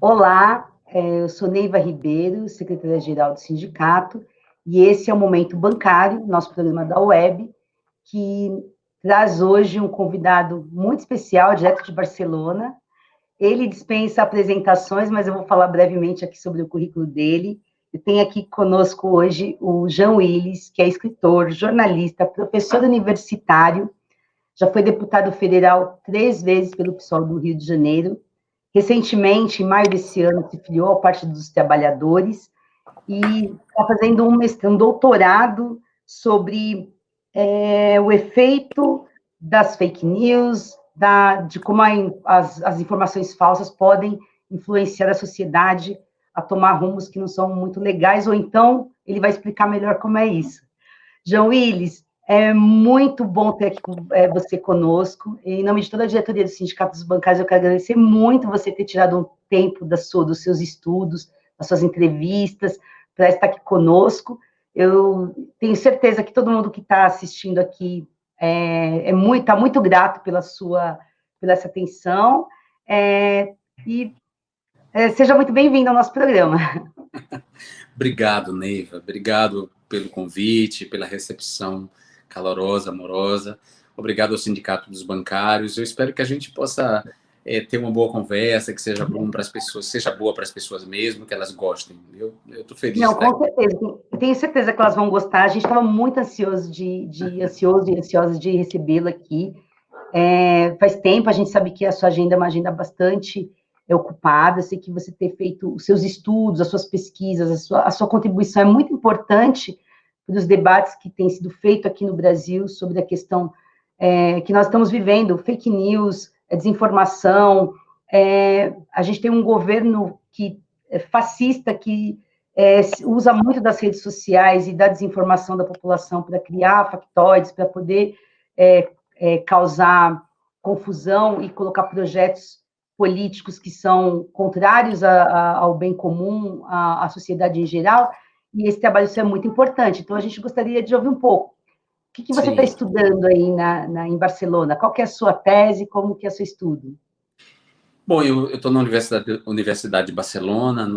Olá, eu sou Neiva Ribeiro, secretária-geral do sindicato, e esse é o Momento Bancário, nosso programa da web, que traz hoje um convidado muito especial, direto de Barcelona. Ele dispensa apresentações, mas eu vou falar brevemente aqui sobre o currículo dele. Eu tenho aqui conosco hoje o Jean Willis, que é escritor, jornalista, professor universitário, já foi deputado federal 3 vezes pelo PSOL do Rio de Janeiro. Recentemente, em maio desse ano, se filiou ao Partido dos Trabalhadores e está fazendo um doutorado sobre o efeito das fake news, de como as informações falsas podem influenciar a sociedade a tomar rumos que não são muito legais, ou então ele vai explicar melhor como é isso. João Willis, é muito bom ter aqui você conosco. Em nome de toda a diretoria do Sindicato dos Bancários, eu quero agradecer muito você ter tirado um tempo dos seus estudos, das suas entrevistas, para estar aqui conosco. Eu tenho certeza que todo mundo que está assistindo aqui está muito grato pela essa atenção. Seja muito bem-vindo ao nosso programa. Obrigado, Neiva. Obrigado pelo convite, pela recepção calorosa, amorosa. Obrigado ao Sindicato dos Bancários. Eu espero que a gente possa ter uma boa conversa, que seja bom para as pessoas, seja boa para as pessoas mesmo, que elas gostem. Eu estou feliz. Não, com certeza. Eu tenho certeza que elas vão gostar. A gente estava muito ansioso e ansiosa de recebê-la aqui. Faz tempo, a gente sabe que a sua agenda é uma agenda bastante ocupada. Eu sei que você ter feito os seus estudos, as suas pesquisas, a sua contribuição é muito importante para os debates que têm sido feitos aqui no Brasil sobre a questão que nós estamos vivendo, fake news, desinformação. A gente tem um governo que é fascista, que usa muito das redes sociais e da desinformação da população para criar factoides, para poder causar confusão e colocar projetos políticos que são contrários ao bem comum, à sociedade em geral, e esse trabalho isso é muito importante. Então, a gente gostaria de ouvir um pouco. O que você está estudando aí em Barcelona? Qual que é a sua tese? Como que é o seu estudo? Bom, eu estou na Universidade de Barcelona,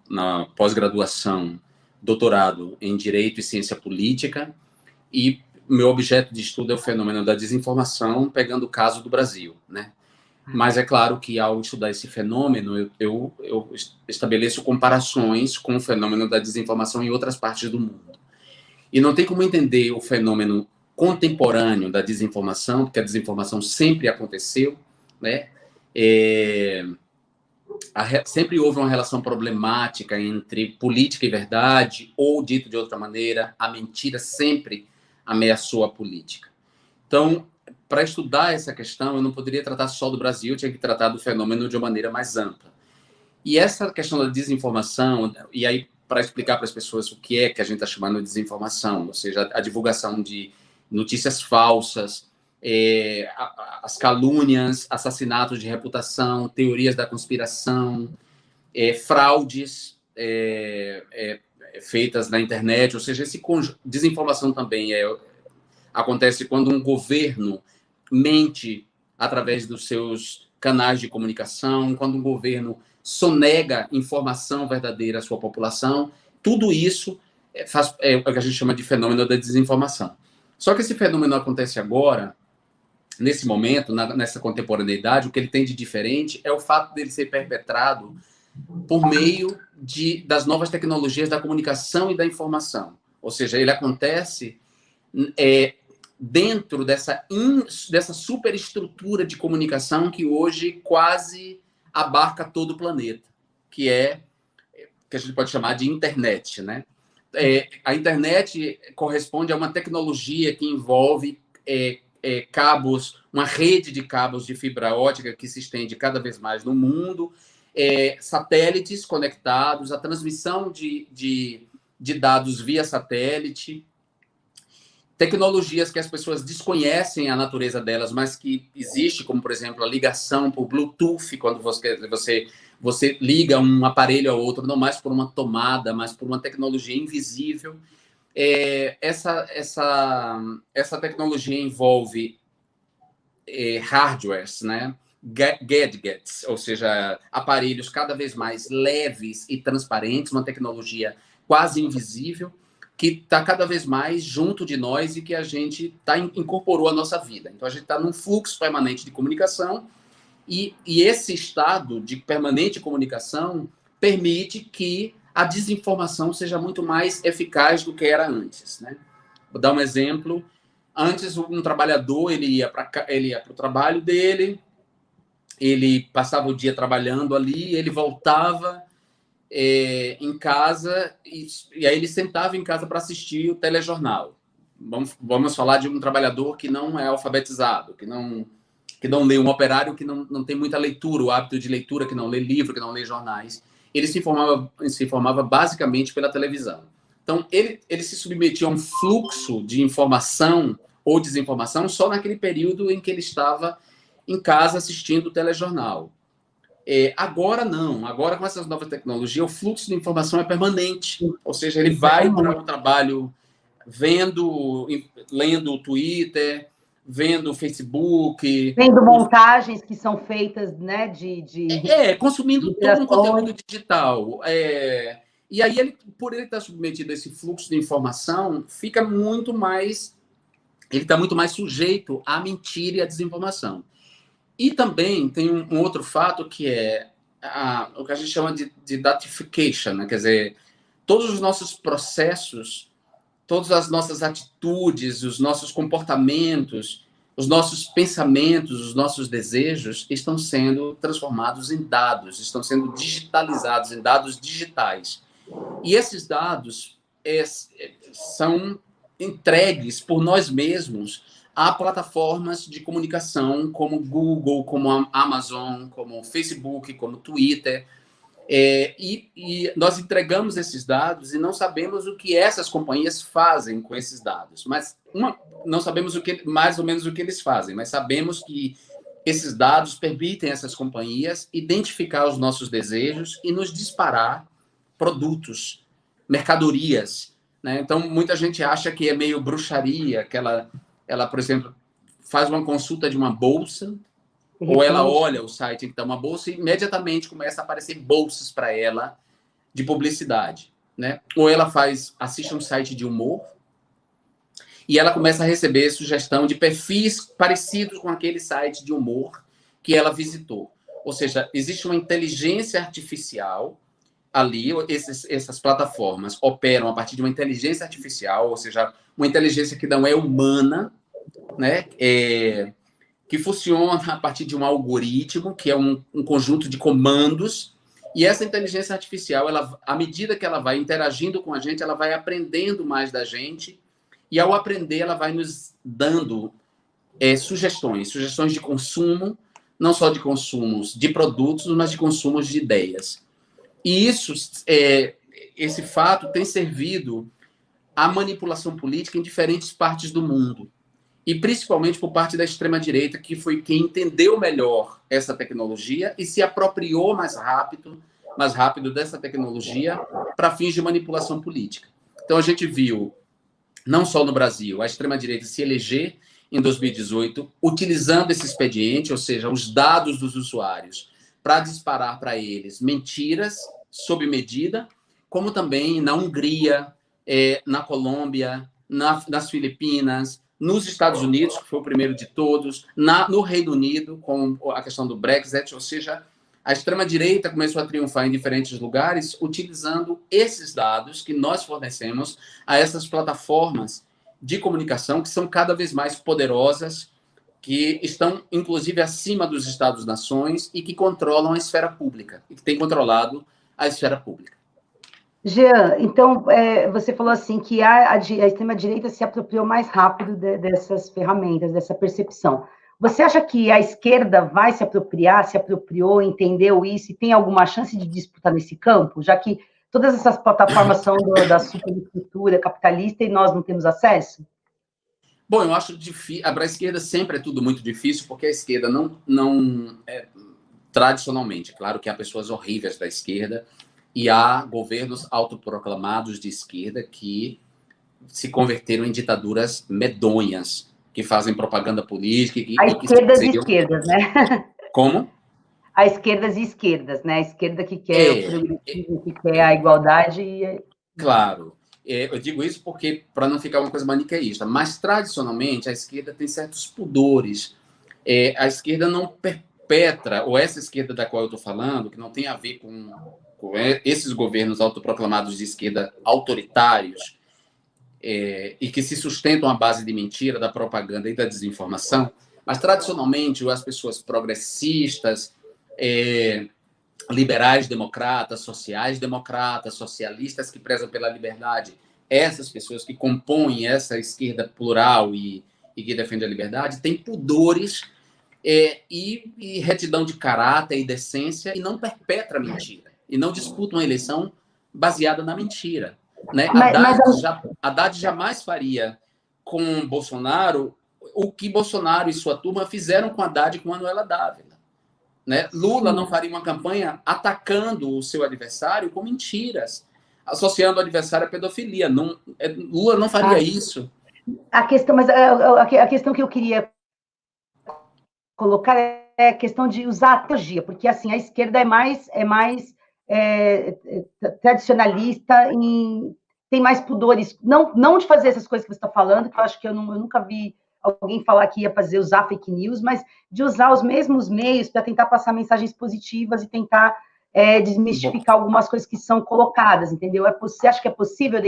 na pós-graduação, doutorado em Direito e Ciência Política, e meu objeto de estudo é o fenômeno da desinformação, pegando o caso do Brasil, né? Mas é claro que, ao estudar esse fenômeno, eu estabeleço comparações com o fenômeno da desinformação em outras partes do mundo. E não tem como entender o fenômeno contemporâneo da desinformação, porque a desinformação sempre aconteceu, né? Sempre houve uma relação problemática entre política e verdade, ou, dito de outra maneira, a mentira sempre ameaçou a política. Então, para estudar essa questão, eu não poderia tratar só do Brasil, eu tinha que tratar do fenômeno de uma maneira mais ampla. E essa questão da desinformação, e aí para explicar para as pessoas o que é que a gente está chamando de desinformação, ou seja, a divulgação de notícias falsas, as calúnias, assassinatos de reputação, teorias da conspiração, fraudes feitas na internet, ou seja, desinformação também acontece quando um governo mente através dos seus canais de comunicação, quando um governo sonega informação verdadeira à sua população. Tudo isso é o que a gente chama de fenômeno da desinformação. Só que esse fenômeno acontece agora, nesse momento, nessa contemporaneidade. O que ele tem de diferente é o fato dele ser perpetrado por meio das novas tecnologias da comunicação e da informação. Ou seja, ele acontece dentro dessa superestrutura de comunicação que hoje quase abarca todo o planeta, que a gente pode chamar de internet, né? A internet corresponde a uma tecnologia que envolve cabos, uma rede de cabos de fibra ótica que se estende cada vez mais no mundo, satélites conectados, a transmissão de dados via satélite, tecnologias que as pessoas desconhecem a natureza delas, mas que existe, como, por exemplo, a ligação por Bluetooth, quando você liga um aparelho ao outro, não mais por uma tomada, mas por uma tecnologia invisível. Essa tecnologia envolve hardwares, né? gadgets, ou seja, aparelhos cada vez mais leves e transparentes, uma tecnologia quase invisível, que está cada vez mais junto de nós e que a gente incorporou à nossa vida. Então, a gente está num fluxo permanente de comunicação e esse estado de permanente comunicação permite que a desinformação seja muito mais eficaz do que era antes, né? Vou dar um exemplo. Antes, um trabalhador ele ia para o trabalho dele, ele passava o dia trabalhando ali, ele voltava em casa e aí ele sentava em casa para assistir o telejornal. Vamos falar de um trabalhador que não é alfabetizado, que não lê, um operário que não tem muita leitura, o hábito de leitura, que não lê livro, que não lê jornais. Ele se informava basicamente pela televisão. Então, ele se submetia a um fluxo de informação ou desinformação só naquele período em que ele estava em casa assistindo o telejornal. Agora não. Agora, com essas novas tecnologias, o fluxo de informação é permanente. Ou seja, ele vai para o trabalho lendo o Twitter, vendo o Facebook. Vendo montagens que são feitas, né, consumindo todo um conteúdo digital. E aí, por ele estar submetido a esse fluxo de informação, fica muito mais... Ele está muito mais sujeito à mentira e à desinformação. E também tem um outro fato que é o que a gente chama de datification, né? Quer dizer, todos os nossos processos, todas as nossas atitudes, os nossos comportamentos, os nossos pensamentos, os nossos desejos estão sendo transformados em dados, estão sendo digitalizados em dados digitais. E esses dados são entregues por nós mesmos a plataformas de comunicação como Google, como a Amazon, como o Facebook, como o Twitter. E nós entregamos esses dados e não sabemos o que essas companhias fazem com esses dados. Mas não sabemos mais ou menos o que eles fazem, mas sabemos que esses dados permitem a essas companhias identificar os nossos desejos e nos disparar produtos, mercadorias, né? Então, muita gente acha que é meio bruxaria, que ela, por exemplo, faz uma consulta de uma bolsa, ou ela olha o site que está uma bolsa e imediatamente começa a aparecer bolsas para ela de publicidade, né? Ou ela assiste um site de humor e ela começa a receber sugestão de perfis parecidos com aquele site de humor que ela visitou. Ou seja, existe uma inteligência artificial ali, essas plataformas operam a partir de uma inteligência artificial, ou seja, uma inteligência que não é humana, né? Que funciona a partir de um algoritmo, que é um conjunto de comandos, e essa inteligência artificial, à medida que ela vai interagindo com a gente, ela vai aprendendo mais da gente, e ao aprender, ela vai nos dando sugestões de consumo, não só de consumos de produtos, mas de consumos de ideias. E esse fato tem servido à manipulação política em diferentes partes do mundo. E principalmente por parte da extrema-direita, que foi quem entendeu melhor essa tecnologia e se apropriou mais rápido dessa tecnologia para fins de manipulação política. Então, a gente viu, não só no Brasil, a extrema-direita se eleger em 2018, utilizando esse expediente, ou seja, os dados dos usuários, para disparar para eles mentiras sob medida, como também na Hungria, na Colômbia, nas Filipinas, nos Estados Unidos, que foi o primeiro de todos, no Reino Unido, com a questão do Brexit, ou seja, a extrema-direita começou a triunfar em diferentes lugares, utilizando esses dados que nós fornecemos a essas plataformas de comunicação, que são cada vez mais poderosas, que estão, inclusive, acima dos Estados-nações e que controlam a esfera pública, e que têm controlado a esfera pública. Jean, então, você falou assim que a extrema-direita se apropriou mais rápido dessas ferramentas, dessa percepção. Você acha que a esquerda vai se apropriou, entendeu isso, e tem alguma chance de disputar nesse campo, já que todas essas plataformas são da superestrutura capitalista e nós não temos acesso? Bom, eu acho difícil. Para a esquerda sempre é tudo muito difícil, porque a esquerda tradicionalmente, claro que há pessoas horríveis da esquerda e há governos autoproclamados de esquerda que se converteram em ditaduras medonhas, que fazem propaganda política. A esquerda das esquerdas, né? Como? Há esquerdas e esquerdas, né? A esquerda que quer o progressismo, que quer a igualdade e... Claro. Eu digo isso porque, para não ficar uma coisa maniqueísta, mas tradicionalmente a esquerda tem certos pudores. A esquerda não perpetra, ou essa esquerda da qual eu estou falando, que não tem a ver com esses governos autoproclamados de esquerda autoritários, e que se sustentam à base de mentira, da propaganda e da desinformação, mas tradicionalmente as pessoas progressistas, liberais democratas, sociais democratas, socialistas que prezam pela liberdade, essas pessoas que compõem essa esquerda plural e que defende a liberdade, têm pudores e retidão de caráter e decência e não perpetra mentira, e não disputa uma eleição baseada na mentira. Né? Haddad jamais faria com Bolsonaro o que Bolsonaro e sua turma fizeram com Haddad e com Manuela Dávila. Né? Lula não faria uma campanha atacando o seu adversário com mentiras, associando o adversário à pedofilia. Lula não faria isso. A questão que eu queria colocar é a questão de usar a teologia, porque assim a esquerda é mais tradicionalista, tem mais pudores, não de fazer essas coisas que você está falando, que eu acho que eu nunca vi alguém falar que ia usar fake news, mas de usar os mesmos meios para tentar passar mensagens positivas e tentar desmistificar algumas coisas que são colocadas, entendeu? Você acha que é possível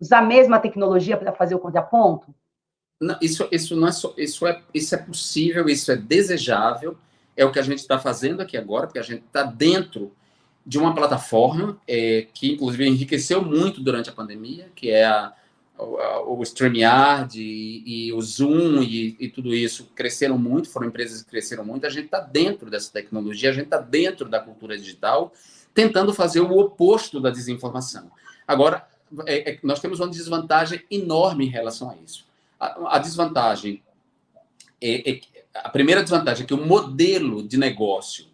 usar a mesma tecnologia para fazer o contraponto? Não, isso não é só, isso é possível, isso é desejável, é o que a gente está fazendo aqui agora, porque a gente está dentro de uma plataforma que, inclusive, enriqueceu muito durante a pandemia, que é o StreamYard e o Zoom e tudo isso cresceram muito, foram empresas que cresceram muito. A gente está dentro dessa tecnologia, a gente está dentro da cultura digital, tentando fazer o oposto da desinformação. Agora, nós temos uma desvantagem enorme em relação a isso. A desvantagem, a primeira desvantagem é que o modelo de negócio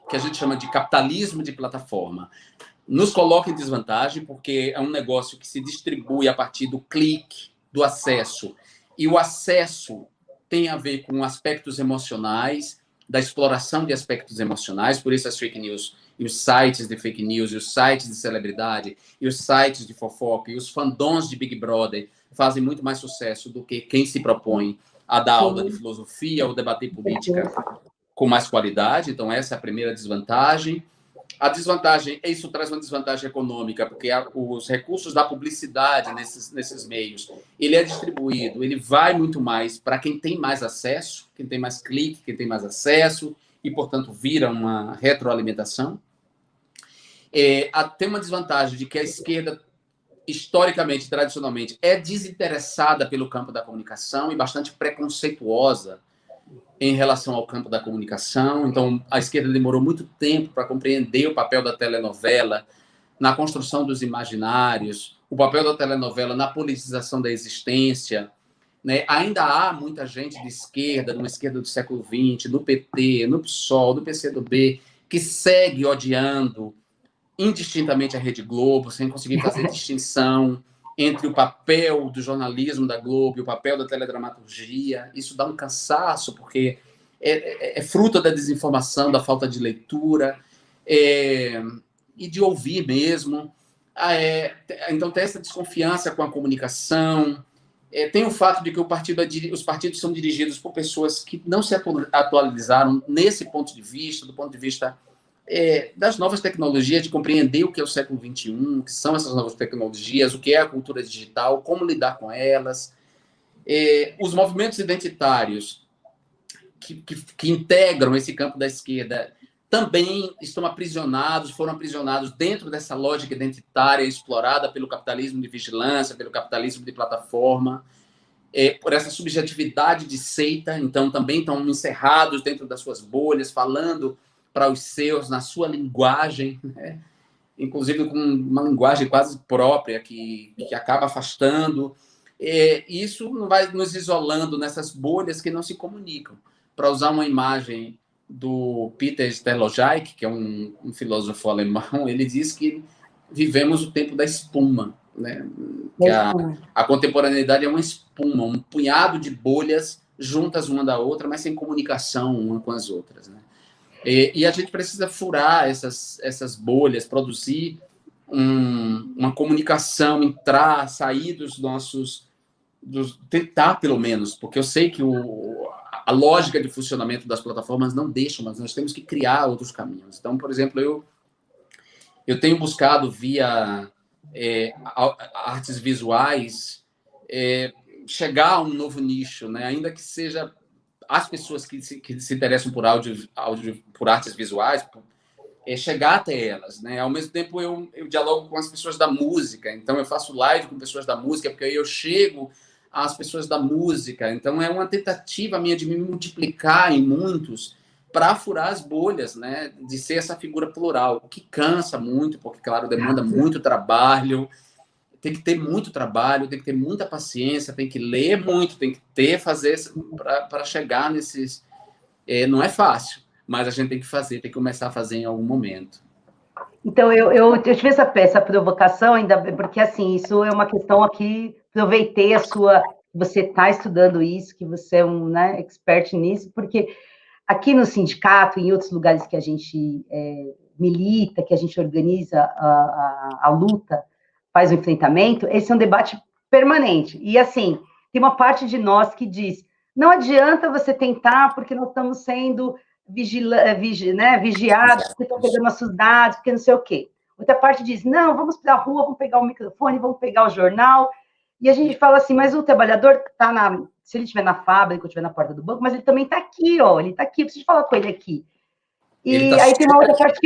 que a gente chama de capitalismo de plataforma nos coloca em desvantagem, porque é um negócio que se distribui a partir do clique, do acesso. E o acesso tem a ver com aspectos emocionais, da exploração de aspectos emocionais, por isso as fake news, e os sites de fake news, e os sites de celebridade, e os sites de fofoca, e os fandoms de Big Brother fazem muito mais sucesso do que quem se propõe a dar aula de filosofia ou debater política com mais qualidade. Então, essa é a primeira desvantagem. A desvantagem, isso traz uma desvantagem econômica, porque os recursos da publicidade nesses meios, ele é distribuído, ele vai muito mais para quem tem mais acesso, quem tem mais clique, quem tem mais acesso, e, portanto, vira uma retroalimentação. Tem uma desvantagem de que a esquerda, historicamente, tradicionalmente, é desinteressada pelo campo da comunicação e bastante preconceituosa em relação ao campo da comunicação. Então, a esquerda demorou muito tempo para compreender o papel da telenovela na construção dos imaginários, o papel da telenovela na politização da existência. Né? Ainda há muita gente de esquerda, numa esquerda do século XX, no PT, no PSOL, no PCdoB, que segue odiando indistintamente a Rede Globo, sem conseguir fazer distinção entre o papel do jornalismo da Globo e o papel da teledramaturgia. Isso dá um cansaço, porque é fruto da desinformação, da falta de leitura e de ouvir mesmo. Então, tem essa desconfiança com a comunicação. Tem o fato de que os partidos são dirigidos por pessoas que não se atualizaram nesse ponto de vista, do ponto de vista das novas tecnologias, de compreender o que é o século XXI, o que são essas novas tecnologias, o que é a cultura digital, como lidar com elas. Os movimentos identitários que integram esse campo da esquerda também foram aprisionados dentro dessa lógica identitária explorada pelo capitalismo de vigilância, pelo capitalismo de plataforma, por essa subjetividade de seita. Então, também estão encerrados dentro das suas bolhas, falando para os seus, na sua linguagem, né? Inclusive com uma linguagem quase própria, que acaba afastando. Isso vai nos isolando nessas bolhas que não se comunicam. Para usar uma imagem do Peter Sloterdijk, que é um filósofo alemão, ele diz que vivemos o tempo da espuma, né? Que a contemporaneidade é uma espuma, um punhado de bolhas juntas uma da outra, mas sem comunicação uma com as outras, né? E a gente precisa furar essas bolhas, produzir uma comunicação, entrar, sair dos nossos... tentar, pelo menos, porque eu sei que a lógica de funcionamento das plataformas não deixa, mas nós temos que criar outros caminhos. Então, por exemplo, eu tenho buscado via artes visuais chegar a um novo nicho, né? Ainda que seja as pessoas que se interessam por por artes visuais, chegar até elas, né? Ao mesmo tempo, eu dialogo com as pessoas da música, então eu faço live com pessoas da música, porque aí eu chego às pessoas da música. Então, é uma tentativa minha de me multiplicar em muitos para furar as bolhas, né? De ser essa figura plural, o que cansa muito, porque, claro, demanda muito trabalho, tem que ter muito trabalho, tem que ter muita paciência, tem que ler muito, tem que fazer para chegar nesses... não é fácil, mas a gente tem que fazer, tem que começar a fazer em algum momento. Então, eu tive essa provocação, ainda porque, assim, isso é uma questão aqui, aproveitei você está estudando isso, que você é um, né, expert nisso, porque aqui no sindicato, em outros lugares que a gente milita, que a gente organiza a luta, faz o enfrentamento, esse é um debate permanente. E, assim, tem uma parte de nós que diz, não adianta você tentar, porque nós estamos sendo vigiados, porque estão pegando nossos dados, porque não sei o quê. Outra parte diz, não, vamos para a rua, vamos pegar o microfone, vamos pegar o jornal. E a gente fala assim, mas o trabalhador está se ele estiver na fábrica ou estiver na porta do banco, mas ele também está aqui, ó, ele está aqui, eu preciso falar com ele aqui. E aí tem uma outra parte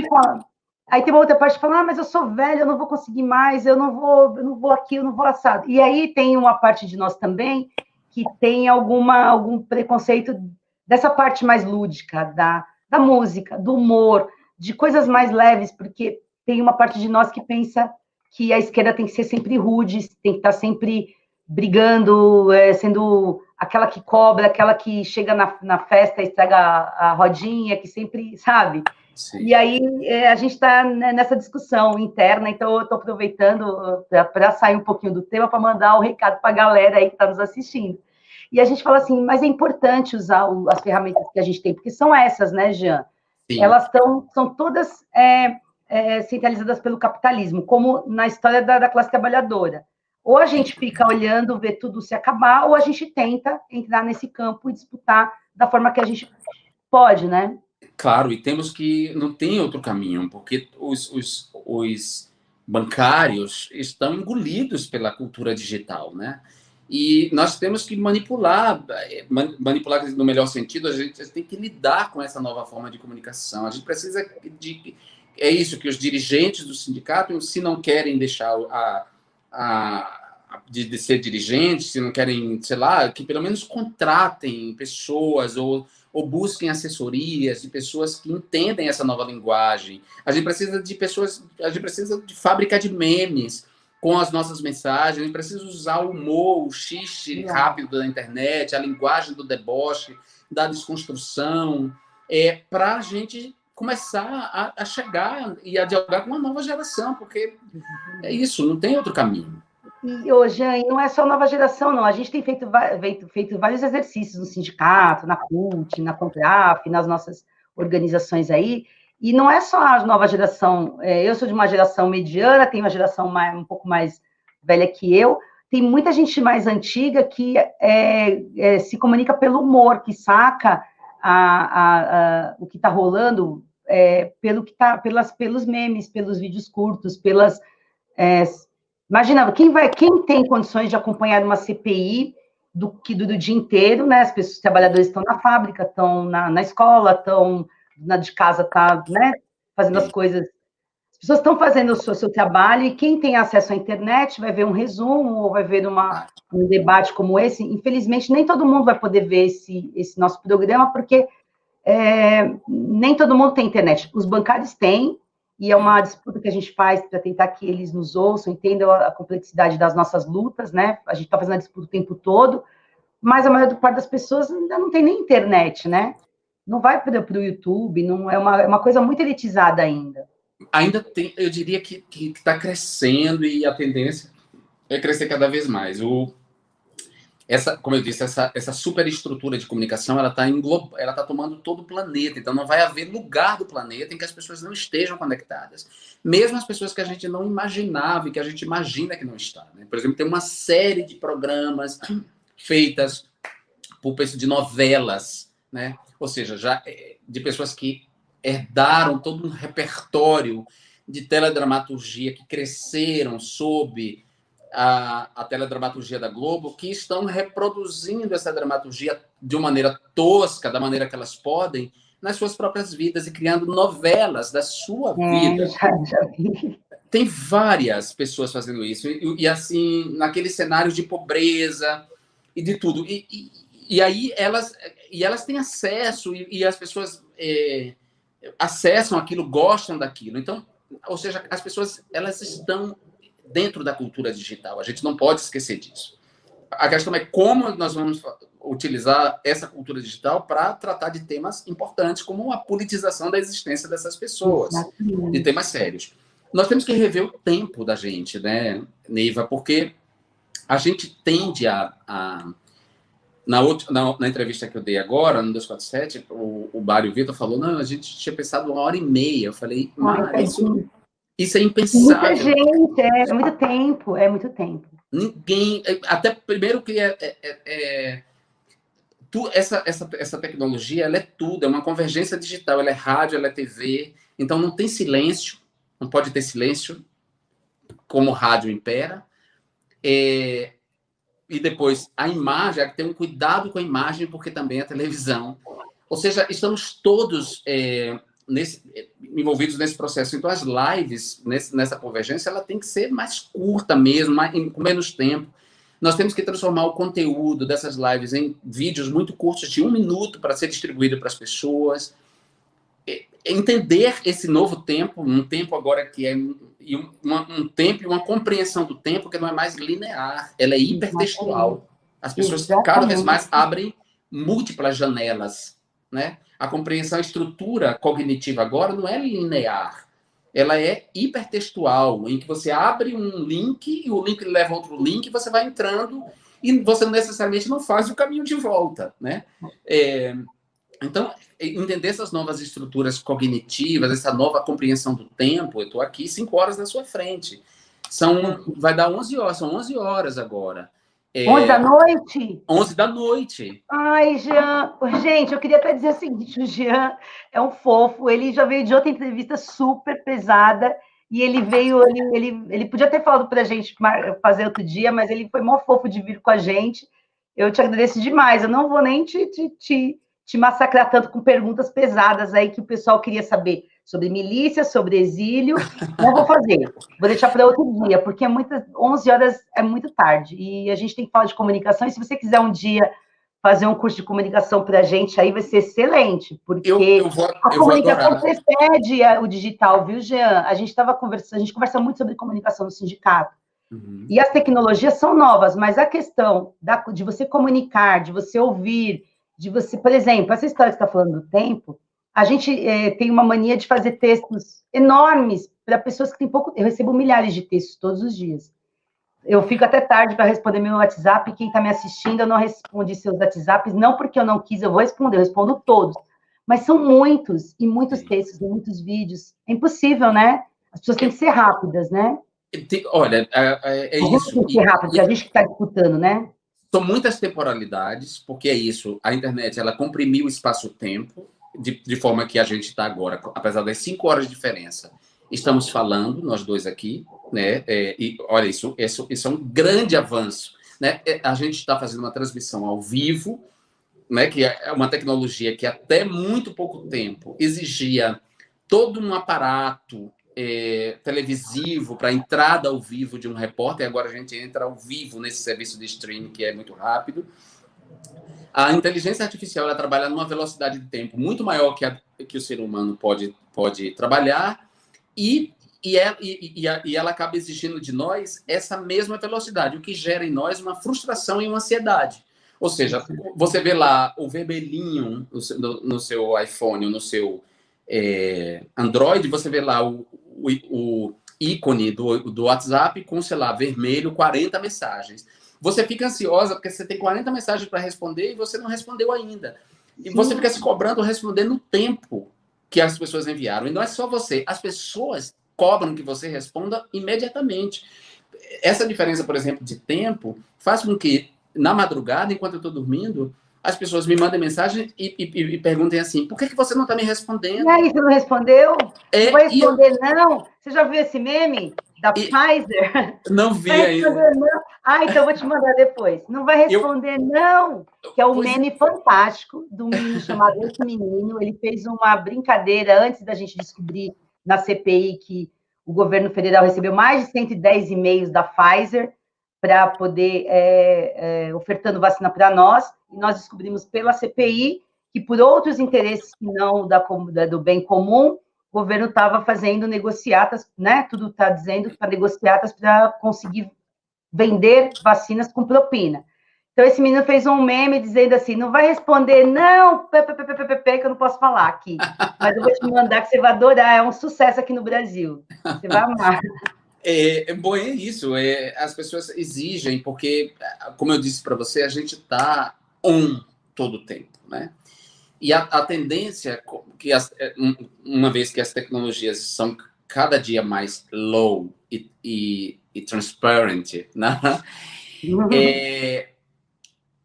que fala, mas eu sou velho, eu não vou conseguir mais, eu não vou aqui, eu não vou assado. E aí tem uma parte de nós também que tem algum preconceito dessa parte mais lúdica, da música, do humor, de coisas mais leves, porque tem uma parte de nós que pensa que a esquerda tem que ser sempre rude, tem que estar sempre brigando, sendo aquela que cobra, aquela que chega na festa e estraga a rodinha, que sempre, sabe? Sim. E aí a gente está nessa discussão interna, então eu estou aproveitando para sair um pouquinho do tema, para mandar um recado para a galera aí que está nos assistindo. E a gente fala assim, mas é importante usar as ferramentas que a gente tem, porque são essas, né, Jean? Sim. Elas são todas centralizadas pelo capitalismo, como na história da classe trabalhadora. Ou a gente fica olhando, ver tudo se acabar, ou a gente tenta entrar nesse campo e disputar da forma que a gente pode, né? Claro, e temos que... Não tem outro caminho, porque os bancários estão engolidos pela cultura digital, né? E nós temos que manipular no melhor sentido, a gente tem que lidar com essa nova forma de comunicação. A gente precisa de... É isso, que os dirigentes do sindicato, se não querem deixar de ser dirigentes, se não querem, sei lá, que pelo menos contratem pessoas ou busquem assessorias de pessoas que entendem essa nova linguagem. A gente precisa de pessoas, a gente precisa de fábrica de memes com as nossas mensagens, a gente precisa usar o humor, o xixi rápido da internet, a linguagem do deboche, da desconstrução, para a gente começar a chegar e a dialogar com uma nova geração, porque é isso, não tem outro caminho. E hoje não é só nova geração, não. A gente tem feito vários exercícios no sindicato, na CUT, na Contraf, nas nossas organizações aí, e não é só a nova geração. Eu sou de uma geração mediana, tenho uma geração um pouco mais velha que eu, tem muita gente mais antiga que se comunica pelo humor, que saca o que está rolando pelos memes, pelos vídeos curtos, pelas... Imagina, quem tem condições de acompanhar uma CPI do dia inteiro, né? Os trabalhadores estão na fábrica, estão na escola, estão de casa, né? Fazendo as coisas. As pessoas estão fazendo o seu trabalho, e quem tem acesso à internet vai ver um resumo, ou vai ver um debate como esse. Infelizmente, nem todo mundo vai poder ver esse nosso programa, porque nem todo mundo tem internet. Os bancários têm, e é uma disputa que a gente faz para tentar que eles nos ouçam, entendam a complexidade das nossas lutas, né? A gente está fazendo a disputa o tempo todo, mas a maior parte das pessoas ainda não tem nem internet, né? Não vai para o YouTube, não, é uma coisa muito elitizada ainda. Ainda tem, eu diria que está crescendo, e a tendência é crescer cada vez mais. como eu disse, essa superestrutura de comunicação, ela tá tomando todo o planeta. Então, não vai haver lugar do planeta em que as pessoas não estejam conectadas. Mesmo as pessoas que a gente não imaginava e que a gente imagina que não está, né? Por exemplo, tem uma série de programas feitas por pessoas de novelas, né? Ou seja, já de pessoas que herdaram todo um repertório de teledramaturgia, que cresceram sob a teledramaturgia da Globo, que estão reproduzindo essa dramaturgia de uma maneira tosca, da maneira que elas podem, nas suas próprias vidas e criando novelas da sua vida. Já vi. Tem várias pessoas fazendo isso, assim, naquele cenário de pobreza e de tudo. E aí elas têm acesso, e as pessoas acessam aquilo, gostam daquilo. Então, ou seja, as pessoas, elas estão dentro da cultura digital. A gente não pode esquecer disso. A questão é como nós vamos utilizar essa cultura digital para tratar de temas importantes, como a politização da existência dessas pessoas, de temas sérios. Nós temos que rever o tempo da gente, né, Neiva? Porque a gente tende na entrevista que eu dei agora, no 247, o Mário Vitor falou, não, a gente tinha pensado 1h30. Eu falei, isso é impensável. Muita gente, é muito tempo, Ninguém, até primeiro que essa tecnologia, ela é tudo, é uma convergência digital, ela é rádio, ela é TV, então não tem silêncio, não pode ter silêncio, como o rádio impera. E depois, a imagem, tem um cuidado com a imagem, porque também é televisão. Ou seja, estamos todos envolvidos nesse processo. Então, as lives, nessa convergência, ela tem que ser mais curta mesmo, com menos tempo. Nós temos que transformar o conteúdo dessas lives em vídeos muito curtos, de 1 minuto, para ser distribuído para as pessoas. Entender esse novo tempo, um tempo agora que é um tempo e uma compreensão do tempo que não é mais linear, ela é hipertextual. As pessoas cada vez mais abrem múltiplas janelas, né? A compreensão, a estrutura cognitiva agora não é linear, ela é hipertextual, em que você abre um link e o link leva a outro link e você vai entrando e você necessariamente não faz o caminho de volta, né? Então, entender essas novas estruturas cognitivas, essa nova compreensão do tempo, eu estou aqui 5 horas na sua frente. Vai dar 11 horas, são 11 horas agora. 11 da noite? 11 da noite. Ai, Jean. Gente, eu queria até dizer o seguinte, o Jean é um fofo, ele já veio de outra entrevista super pesada, e ele veio, ele podia ter falado para a gente fazer outro dia, mas ele foi mó fofo de vir com a gente. Eu te agradeço demais, eu não vou nem te massacrar tanto com perguntas pesadas aí que o pessoal queria saber sobre milícia, sobre exílio. Não vou fazer, vou deixar para outro dia, porque 11 horas é muito tarde, e a gente tem que falar de comunicação, e se você quiser um dia fazer um curso de comunicação para a gente, aí vai ser excelente, porque a comunicação precede o digital, viu, Jean? A gente conversa muito sobre comunicação no sindicato, e as tecnologias são novas, mas a questão de você comunicar, de você ouvir, de você, por exemplo, essa história que você está falando do tempo, a gente tem uma mania de fazer textos enormes para pessoas que têm pouco tempo. Eu recebo milhares de textos todos os dias. Eu fico até tarde para responder meu WhatsApp, quem está me assistindo, eu não respondi seus WhatsApps, não porque eu não quis, eu vou responder, eu respondo todos. Mas são muitos, e muitos textos, e muitos vídeos. É impossível, né? As pessoas têm que ser rápidas, né? Olha, isso. Tem que ser rápido, porque a gente que está disputando, né? São muitas temporalidades, porque é isso, a internet, ela comprimiu o espaço-tempo, de forma que a gente está agora, apesar das 5 horas de diferença, estamos falando, nós dois aqui, né? E olha, isso é um grande avanço, né? A gente está fazendo uma transmissão ao vivo, né? Que é uma tecnologia que até muito pouco tempo exigia todo um aparato televisivo para a entrada ao vivo de um repórter, e agora a gente entra ao vivo nesse serviço de streaming que é muito rápido. A inteligência artificial, ela trabalha numa velocidade de tempo muito maior que o ser humano pode trabalhar, e ela acaba exigindo de nós essa mesma velocidade, o que gera em nós uma frustração e uma ansiedade. Ou seja, você vê lá o vermelhinho no seu iPhone, no seu Android, você vê lá o ícone do WhatsApp com, sei lá, vermelho, 40 mensagens. você fica ansiosa porque você tem 40 mensagens para responder e você não respondeu ainda. E Sim. você fica se cobrando responder no tempo que as pessoas enviaram. E não é só você, as pessoas cobram que você responda imediatamente. Essa diferença, por exemplo, de tempo, faz com que, na madrugada, enquanto eu estou dormindo, as pessoas me mandem mensagem e perguntem assim, por que você não está me respondendo? E aí, você não respondeu? Não vai E eu responder, não? Você já viu esse meme da Pfizer? não Vai vi responder, ainda. não? Ah, então eu vou te mandar depois. Não vai responder, não? Que é um Pois meme fantástico de um menino chamado Esse Menino. Ele fez uma brincadeira antes da gente descobrir na CPI que o governo federal recebeu mais de 110 e-mails da Pfizer para poder ofertando vacina para nós. E nós descobrimos pela CPI que, por outros interesses que não do bem comum, o governo estava fazendo negociatas, né? Tudo está dizendo para negociatas para conseguir vender vacinas com propina. Então, esse menino fez um meme dizendo assim, não vai responder, não, que eu não posso falar aqui, mas eu vou te mandar que você vai adorar, é um sucesso aqui no Brasil, você vai amar. Bom, é isso, as pessoas exigem, porque, como eu disse para você, a gente está on todo o tempo, né? E a tendência, que uma vez que as tecnologias são cada dia mais low e transparent, né?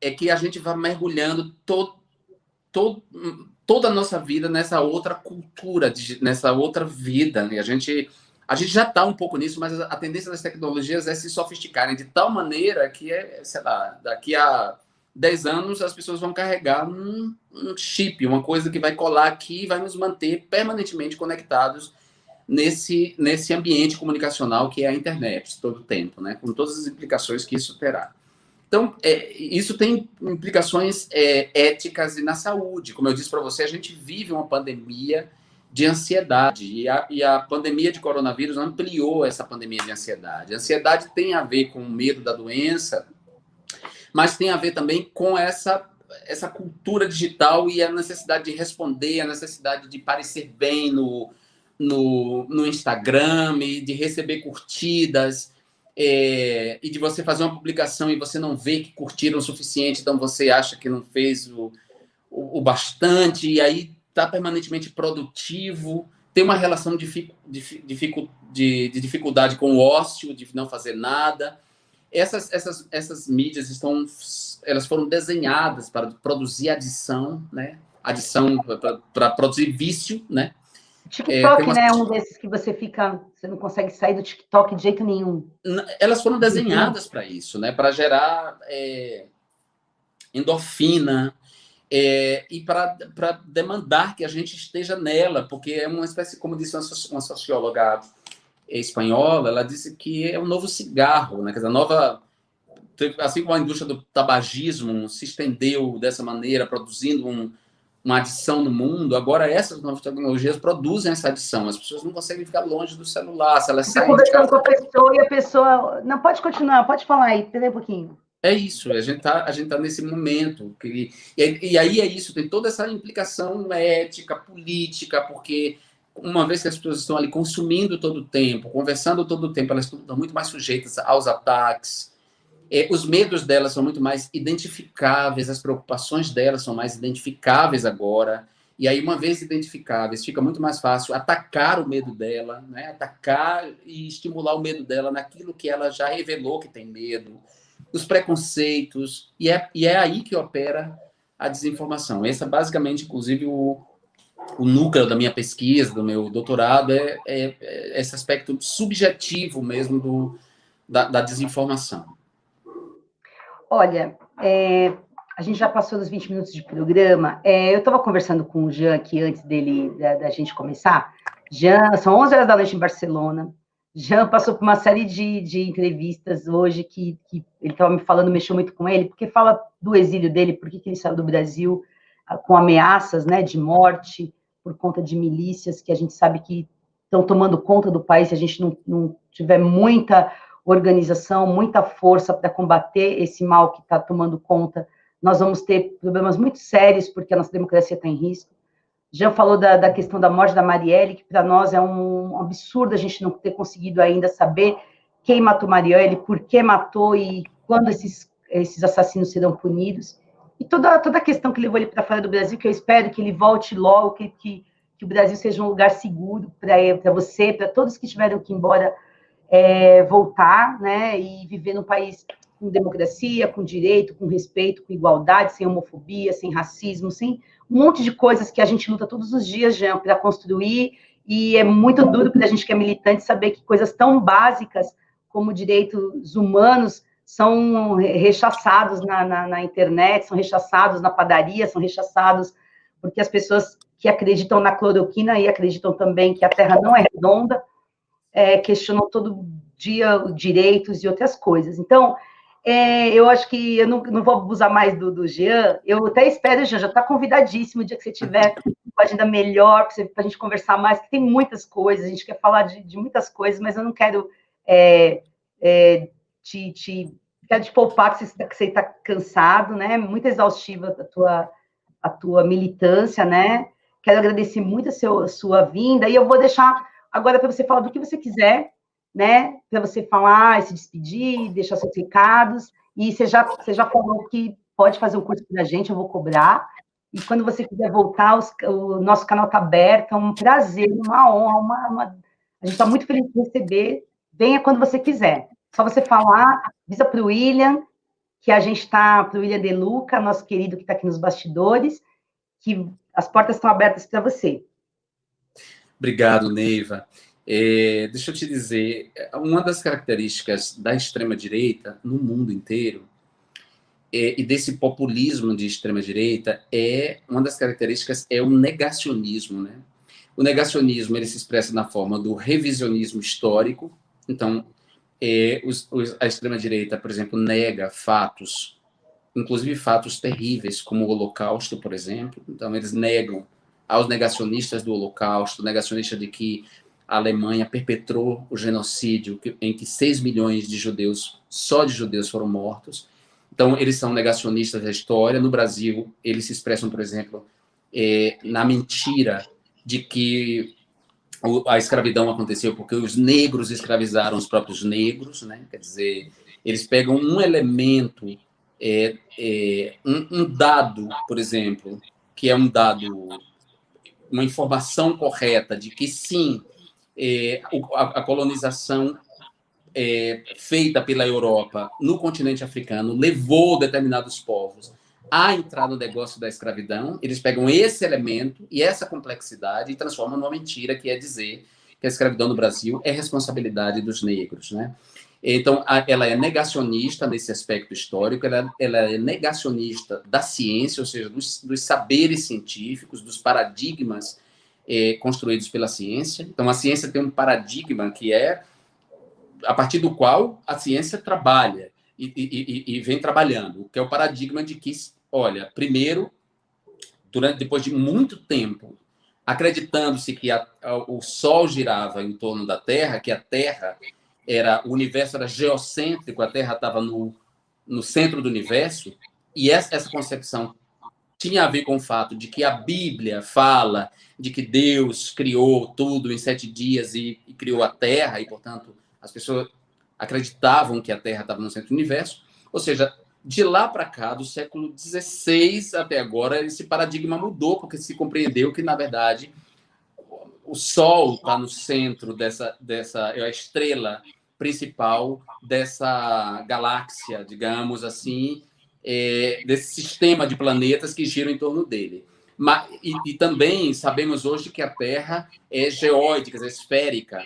É que a gente vai mergulhando toda a nossa vida nessa outra cultura, nessa outra vida. E a gente já está um pouco nisso, mas a tendência das tecnologias é se sofisticarem de tal maneira que, sei lá, daqui a 10 anos as pessoas vão carregar um chip, uma coisa que vai colar aqui e vai nos manter permanentemente conectados nesse ambiente comunicacional que é a internet, todo o tempo, né? Com todas as implicações que isso terá. Então, isso tem implicações éticas e na saúde. Como eu disse para você, a gente vive uma pandemia de ansiedade e a pandemia de coronavírus ampliou essa pandemia de ansiedade. A ansiedade tem a ver com o medo da doença, mas tem a ver também com essa cultura digital e a necessidade de responder, a necessidade de parecer bem no Instagram e de receber curtidas. E de você fazer uma publicação e você não vê que curtiram o suficiente, então você acha que não fez o bastante, e aí está permanentemente produtivo, tem uma relação de dificuldade com o ócio, de não fazer nada. Essas mídias elas foram desenhadas para produzir adição, né? Adição para produzir vício, né? TikTok, né, é um desses que você não consegue sair do TikTok de jeito nenhum. Elas foram desenhadas para isso, né? Para gerar endorfina e para demandar que a gente esteja nela, porque é uma espécie, como disse uma socióloga espanhola, ela disse que é um novo cigarro, né? Quer dizer, assim como a indústria do tabagismo se estendeu dessa maneira, produzindo uma adição no mundo, agora essas novas tecnologias produzem essa adição. As pessoas não conseguem ficar longe do celular, se elas saem de casa. Conversando com a pessoa e a pessoa... Não, pode continuar, pode falar aí, peraí um pouquinho. É isso, a gente tá nesse momento. E aí é isso, tem toda essa implicação ética, política, porque uma vez que as pessoas estão ali consumindo todo o tempo, conversando todo o tempo, elas estão muito mais sujeitas aos ataques. Os medos delas são muito mais identificáveis, as preocupações delas são mais identificáveis agora. E aí, uma vez identificáveis, fica muito mais fácil atacar o medo dela, né? Atacar e estimular o medo dela naquilo que ela já revelou que tem medo, os preconceitos, e é aí que opera a desinformação. Esse é basicamente, inclusive, o núcleo da minha pesquisa, do meu doutorado, é esse aspecto subjetivo mesmo da desinformação. Olha, a gente já passou dos 20 minutos de programa. Eu estava conversando com o Jean aqui antes da gente começar. Jean, são 11 horas da noite em Barcelona. Jean passou por uma série de entrevistas hoje que ele estava me falando, mexeu muito com ele, porque fala do exílio dele, por que ele saiu do Brasil com ameaças, né, de morte por conta de milícias que a gente sabe que estão tomando conta do país se a gente não tiver muita organização, muita força para combater esse mal que está tomando conta, nós vamos ter problemas muito sérios, porque a nossa democracia está em risco. Já falou da questão da morte da Marielle, que para nós é um absurdo a gente não ter conseguido ainda saber quem matou Marielle, por que matou e quando esses assassinos serão punidos, e toda a questão que levou ele para fora do Brasil, que eu espero que ele volte logo, que o Brasil seja um lugar seguro para você, para todos que tiveram que ir embora, voltar, né, e viver num país com democracia, com direito, com respeito, com igualdade, sem homofobia, sem racismo, sem um monte de coisas que a gente luta todos os dias, Jean, para construir, e é muito duro para a gente que é militante saber que coisas tão básicas como direitos humanos são rechaçados na internet, são rechaçados na padaria, são rechaçados porque as pessoas que acreditam na cloroquina e acreditam também que a Terra não é redonda, questionam todo dia direitos e outras coisas. Então, eu acho que eu não vou abusar mais do Jean, eu até espero, Jean, já está convidadíssimo o dia que você tiver uma agenda melhor, para a gente conversar mais, que tem muitas coisas, a gente quer falar de muitas coisas, mas eu não quero quero te poupar, que você está cansado, né? Muito exaustiva a tua militância, né? Quero agradecer muito a sua vinda, e eu vou deixar agora para você falar do que você quiser, né? Para você falar, se despedir, deixar seus recados, e você já falou que pode fazer um curso para a gente, eu vou cobrar, e quando você quiser voltar, o nosso canal está aberto, é um prazer, uma honra, a gente está muito feliz de receber, venha quando você quiser. Só você falar, avisa para o William, que a gente está, para o William De Luca, nosso querido que está aqui nos bastidores, que as portas estão abertas para você. Obrigado, Neiva. Deixa eu te dizer, uma das características da extrema-direita no mundo inteiro e desse populismo de extrema-direita uma das características é o negacionismo, né? O negacionismo ele se expressa na forma do revisionismo histórico. Então, a extrema-direita, por exemplo, nega fatos, inclusive fatos terríveis, como o Holocausto, por exemplo. Então, eles negam aos negacionistas do Holocausto, negacionista de que a Alemanha perpetrou o genocídio em que 6 milhões de judeus, só de judeus, foram mortos. Então, eles são negacionistas da história. No Brasil, eles se expressam, por exemplo, na mentira de que a escravidão aconteceu porque os negros escravizaram os próprios negros, né? Quer dizer, eles pegam um elemento, um dado, por exemplo, que é um dado, uma informação correta de que sim, a colonização feita pela Europa no continente africano levou determinados povos a entrar no negócio da escravidão. Eles pegam esse elemento e essa complexidade e transformam numa mentira, que é dizer que a escravidão no Brasil é responsabilidade dos negros, né? Então, ela é negacionista nesse aspecto histórico, ela é negacionista da ciência, ou seja, dos saberes científicos, dos paradigmas construídos pela ciência. Então, a ciência tem um paradigma que é a partir do qual a ciência trabalha e vem trabalhando, que é o paradigma de que, olha, primeiro, depois de muito tempo, acreditando-se que o Sol girava em torno da Terra, que a Terra o universo era geocêntrico, a Terra estava no centro do universo, e essa concepção tinha a ver com o fato de que a Bíblia fala de que Deus criou tudo em 7 dias e criou a Terra, e, portanto, as pessoas acreditavam que a Terra estava no centro do universo. Ou seja, de lá para cá, do século XVI até agora, esse paradigma mudou, porque se compreendeu que, na verdade, o Sol está no centro é a estrela principal dessa galáxia, digamos assim, desse sistema de planetas que giram em torno dele. E também sabemos hoje que a Terra é geóide, quer dizer, esférica.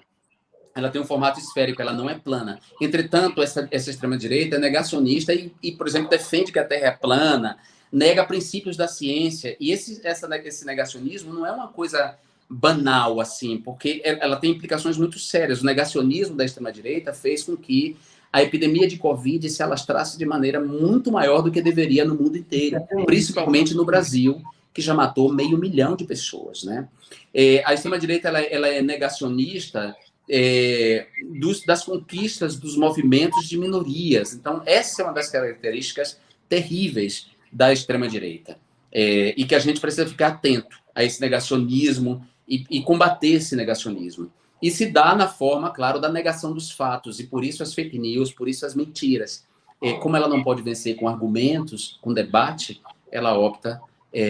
Ela tem um formato esférico, ela não é plana. Entretanto, essa extrema-direita é negacionista e, por exemplo, defende que a Terra é plana, nega princípios da ciência. E esse negacionismo não é uma coisa banal, assim, porque ela tem implicações muito sérias. O negacionismo da extrema-direita fez com que a epidemia de Covid se alastrasse de maneira muito maior do que deveria no mundo inteiro, principalmente no Brasil, que já matou 500 mil de pessoas, né? A extrema-direita ela é negacionista das conquistas dos movimentos de minorias. Então, essa é uma das características terríveis da extrema-direita, e que a gente precisa ficar atento a esse negacionismo e combater esse negacionismo. E se dá na forma, claro, da negação dos fatos, e por isso as fake news, por isso as mentiras. como ela não pode vencer com argumentos, com debate, ela opta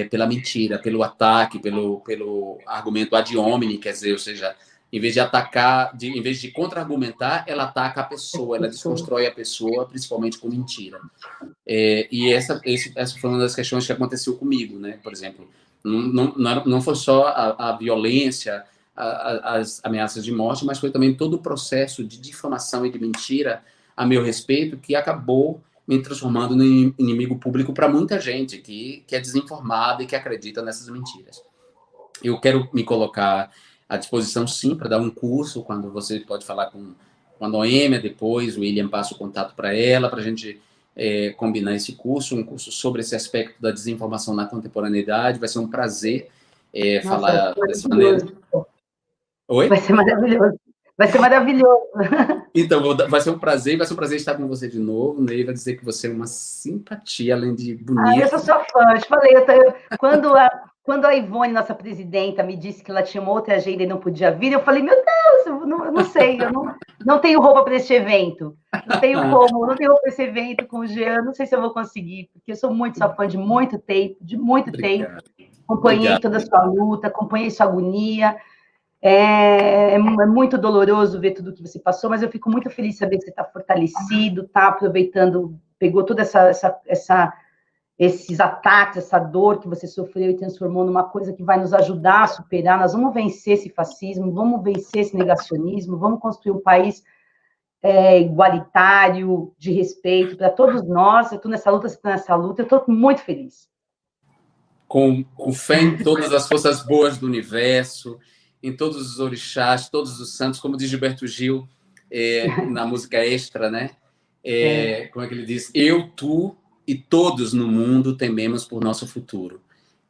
pela mentira, pelo ataque, pelo argumento ad hominem, quer dizer, ou seja, em vez de atacar, em vez de contra-argumentar, ela ataca a pessoa, ela desconstrói a pessoa, principalmente com mentira. E essa foi uma das questões que aconteceu comigo, né? Por exemplo, não foi só a violência, as ameaças de morte, mas foi também todo o processo de difamação e de mentira a meu respeito, que acabou me transformando no inimigo público para muita gente que é desinformada e que acredita nessas mentiras. Eu quero me colocar à disposição, sim, para dar um curso, quando você pode falar com a Noêmia depois, o William passa o contato para ela, para a gente combinar esse curso, um curso sobre esse aspecto da desinformação na contemporaneidade. Vai ser um prazer falar dessa maneira. Oi? Vai ser maravilhoso. Vai ser maravilhoso. Então, vai ser um prazer estar com você de novo. Ney vai dizer que você é uma simpatia, além de bonita. Eu sou sua fã, eu te falei, quando a Ivone, nossa presidenta, me disse que ela tinha uma outra agenda e não podia vir, eu falei, meu Deus, eu não sei, eu não tenho roupa para este evento, não tenho roupa para esse evento com o Jean, não sei se eu vou conseguir, porque eu sou muito sua fã de muito tempo, acompanhei toda a sua luta, acompanhei sua agonia, é muito doloroso ver tudo que você passou, mas eu fico muito feliz de saber que você está fortalecido, está aproveitando, pegou toda esses ataques, essa dor que você sofreu e transformou numa coisa que vai nos ajudar a superar. Nós vamos vencer esse fascismo, vamos vencer esse negacionismo, vamos construir um país igualitário, de respeito para todos nós. Eu estou nessa luta, você está nessa luta, eu estou muito feliz. Com fé em todas as forças boas do universo, em todos os orixás, todos os santos, como diz Gilberto Gil na música Extra, né? Como é que ele diz? Eu, tu e todos no mundo tememos por nosso futuro.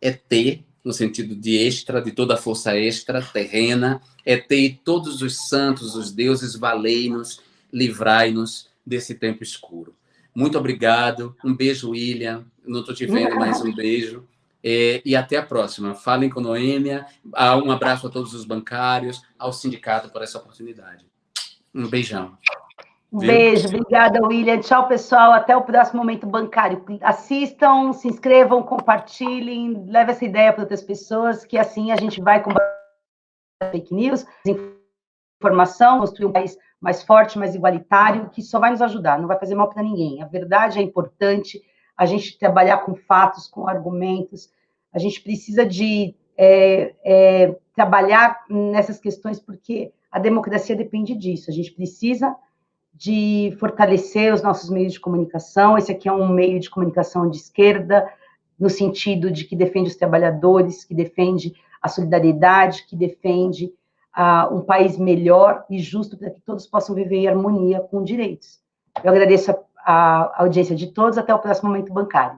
É ter, no sentido de extra, de toda a força extra terrena, é ter todos os santos, os deuses, valei-nos, livrai-nos desse tempo escuro. Muito obrigado. Um beijo, William. Não estou te vendo, mas um beijo. E até a próxima. Falem com Noêmia. Um abraço a todos os bancários, ao sindicato por essa oportunidade. Um beijão. Um beijo, obrigada, William. Tchau, pessoal. Até o próximo Momento Bancário. Assistam, se inscrevam, compartilhem, leve essa ideia para outras pessoas, que assim a gente vai combater fake news, informação, construir um país mais forte, mais igualitário, que só vai nos ajudar, não vai fazer mal para ninguém. A verdade é importante, a gente trabalhar com fatos, com argumentos, a gente precisa de trabalhar nessas questões, porque a democracia depende disso, a gente precisa de fortalecer os nossos meios de comunicação. Esse aqui é um meio de comunicação de esquerda, no sentido de que defende os trabalhadores, que defende a solidariedade, que defende um país melhor e justo para que todos possam viver em harmonia com direitos. Eu agradeço a audiência de todos, até o próximo Momento Bancário.